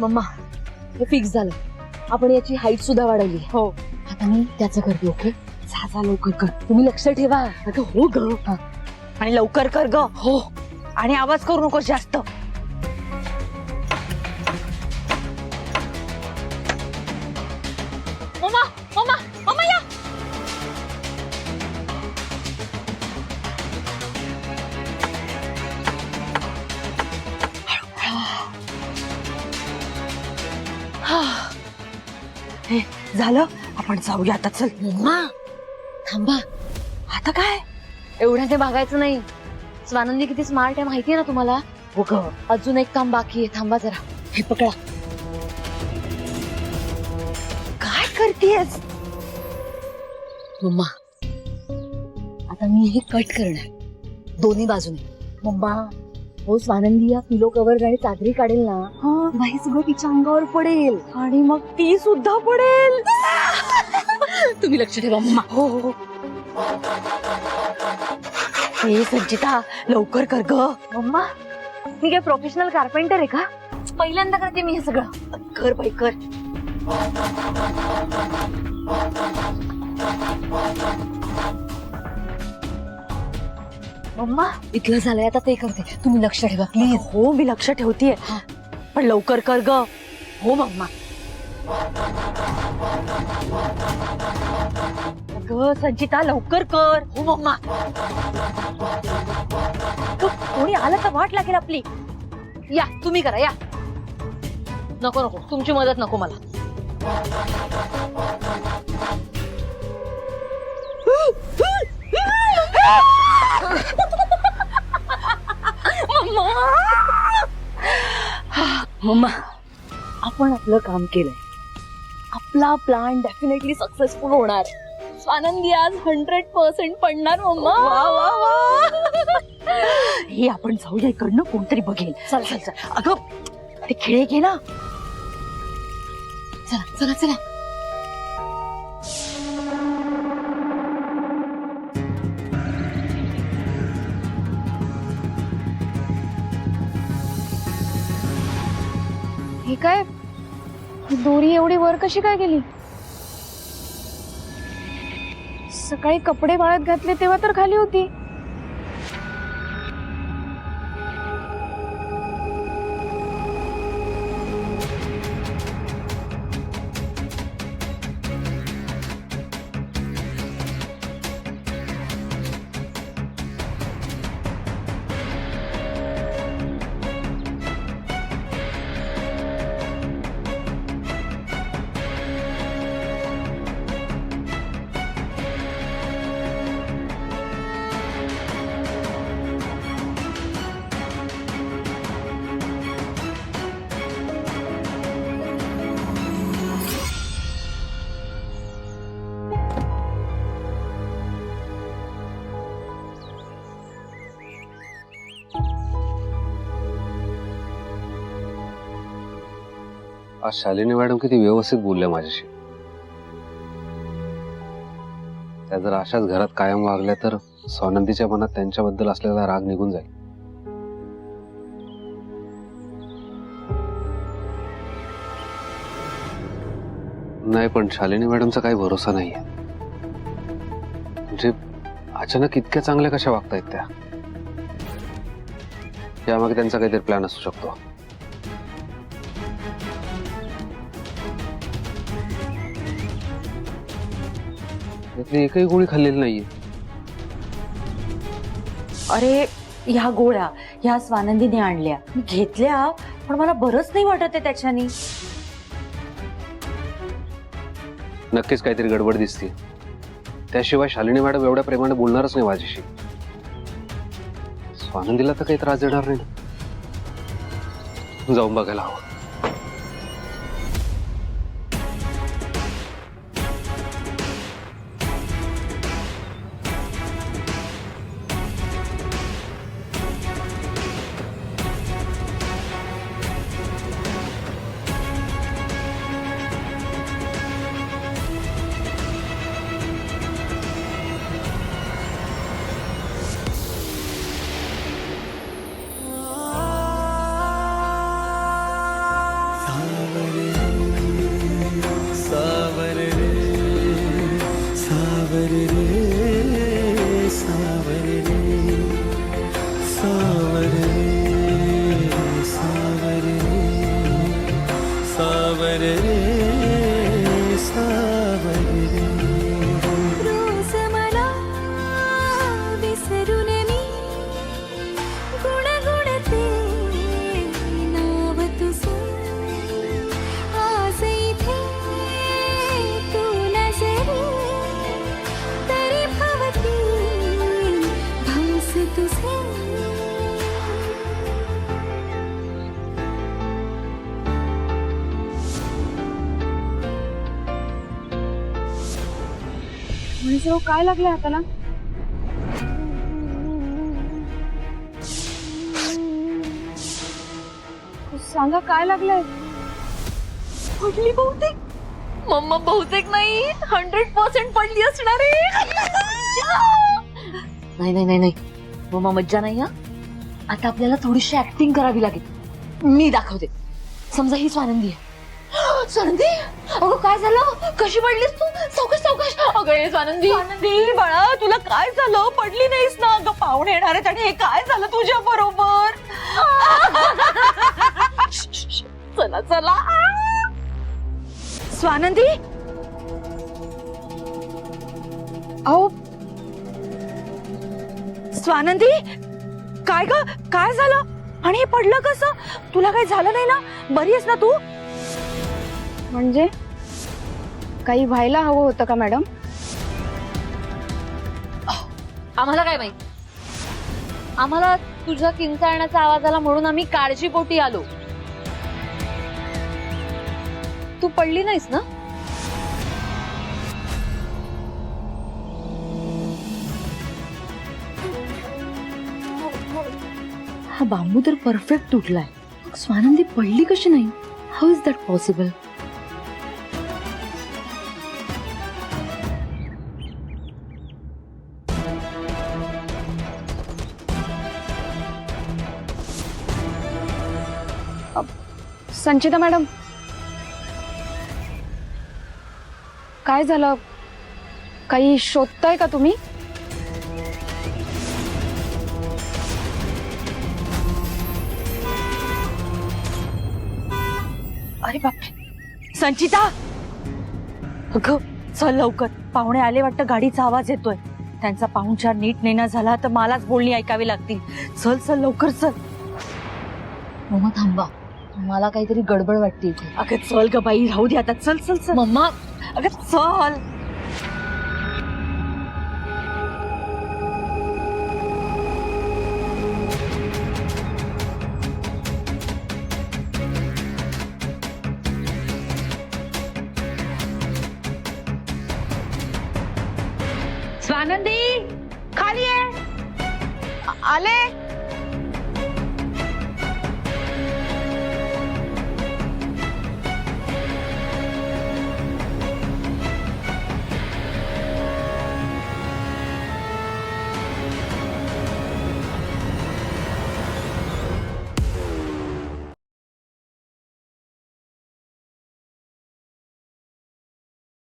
Mamma हे fix झालं. आपण याची हाईट सुद्धा वाढवली. हो. आता मी त्याचं करते. ओके जा लवकर कर. तुम्ही लक्ष ठेवा. अगं हो ग. आणि लवकर कर ग. हो. आणि आवाज करू नकोस जास्त. मम्मा मम्मा मम्मा या. हे झालं. आपण जाऊया आता. चल. मम्मा थांबा. आता काय? एवढ्या ते बघायचं नाही. स्वानंदी किती स्मार्ट आहे माहितीये ना तुम्हाला. हो ग. अजून एक काम बाकी आहे. थांबा जरा. हे पकडा. काय करतेस? मम्मा आता मी हे कट करणार दोन्ही बाजूने. मम्मा हो स्वानंदी या पिलो कव्हर आणि चादरी काढेल ना तेव्हा हे सगळं तिच्या अंगावर पडेल. आणि मग ती सुद्धा पडेल. तुम्ही लक्ष ठेवा मम्मा. हो हो. हे संचिता लवकर कर ग. मम्मा मी काय प्रोफेशनल कार्पेंटर आहे का? पहिल्यांदा करते मी हे सगळं. कर बाई कर. मम्मा इथलं झालंय आता ते करते. तुम्ही लक्ष ठेवा प्लीज. हो मी लक्ष ठेवतीये. पण लवकर कर ग. हो मम्मा. ग संचिता लवकर कर. हो मम्मा. कोणी आलं तर वाट लागेल आपली. या तुम्ही करा या. नको नको तुमची मदत नको मला. मम्मा आपण आपलं काम केलंय. आपला प्लॅन डेफिनेटली सक्सेसफुल होणार. स्वानंदी आज 100% पडणार मम्मा. वा वा वा. हे आपण जाऊया इकडनं. कोणतरी बघेल. चला चला चला. अगं ते खेळे घे ना. चला चला चला. हे काय ही दोरी एवढी वर कशी काय गेली? सकाळी कपडे वाळत घातले तेव्हा तर खाली होती. आज शालिनी मॅडम किती व्यवस्थित बोलल्या माझ्याशी. त्या जर अशाच घरात कायम वागल्या तर स्वानंदीच्या मनात त्यांच्याबद्दल असलेला राग निघून जाईल. नाही पण शालिनी मॅडमचा काही भरोसा नाहीये. म्हणजे अचानक इतक्या चांगल्या कशा वागतायत त्या. यामागे त्यांचा काहीतरी प्लॅन असू शकतो. त्यातली एकही गोळी खाल्लेली नाहीये. अरे ह्या गोळ्या ह्या स्वानंदीने आणल्या. मी घेतल्या पण मला बरंच नाही वाटत आहे त्याच्यानी. नक्कीच काहीतरी गडबड दिसते. त्याशिवाय शालिनी मॅडम एवढ्या प्रेमाने बोलणारच नाही माझ्याशी. स्वानंदीला तर काही त्रास देणार नाही ना. जाऊन बघायला हवं. सावर रे सावर रे सावर रे सावर रे सावर रे सावर रे रोज मला विसरून मी गुणगुणते नाव तुझं आज इथे तू नजरे तरी भवती भास तुझे म्हणजे काय लागलं हाताला? सांगा काय लागलंय? पडली बहुतेक. मम्मा बहुतेक नाही 100% पडली असणार आहे. नाही नाही नाही नाही मम्मा मज्जा नाही हा. आता आपल्याला थोडीशी ऍक्टिंग करावी लागेल. मी दाखवते. समजा ही स्वानंदी आहे. स्वानंदी अगं काय झालं? कशी पडलीस तू? सावकाश सावकाश. अगं हे स्वानंदी आनंदी बाळा तुला काय झालं? पडली नाहीस ना? अगं पाहुणे येणार आहेत आणि हे काय झालं तुझ्या बरोबर? चला चला. स्वानंदी अहो स्वानंदी काय ग काय झालं? आणि हे पडलं कसं? तुला काही झालं नाही ना? बरी आहेस ना तू? म्हणजे काही व्हायला हवं होतं का मॅडम? आम्हाला काय माहित? आम्हाला तुझ्या किंचाळण्याचा आवाज आला म्हणून आम्ही काळजीपोटी आलो. तू पडली नाहीस ना? हा बांबू तर परफेक्ट तुटलाय. स्वानंदी पडली कशी नाही? How is that possible? Sanchita madam काय झालं? काही शोधताय का तुम्ही? अरे बापरे संचिता अगं चल लवकर. पाहुणे आले वाटतं. गाडीचा आवाज येतोय. त्यांचा पाहुणचार नीट नेना झाला तर मलाच बोलणी ऐकावी लागतील. चल चल लवकर चल. मम्मा थांबा. मला काहीतरी गडबड वाटते इथे. अगं चल ग बाई राहू दे आता. चल चल चल. मम्मा अगं चल. स्वानंदी खाली आहे. आले.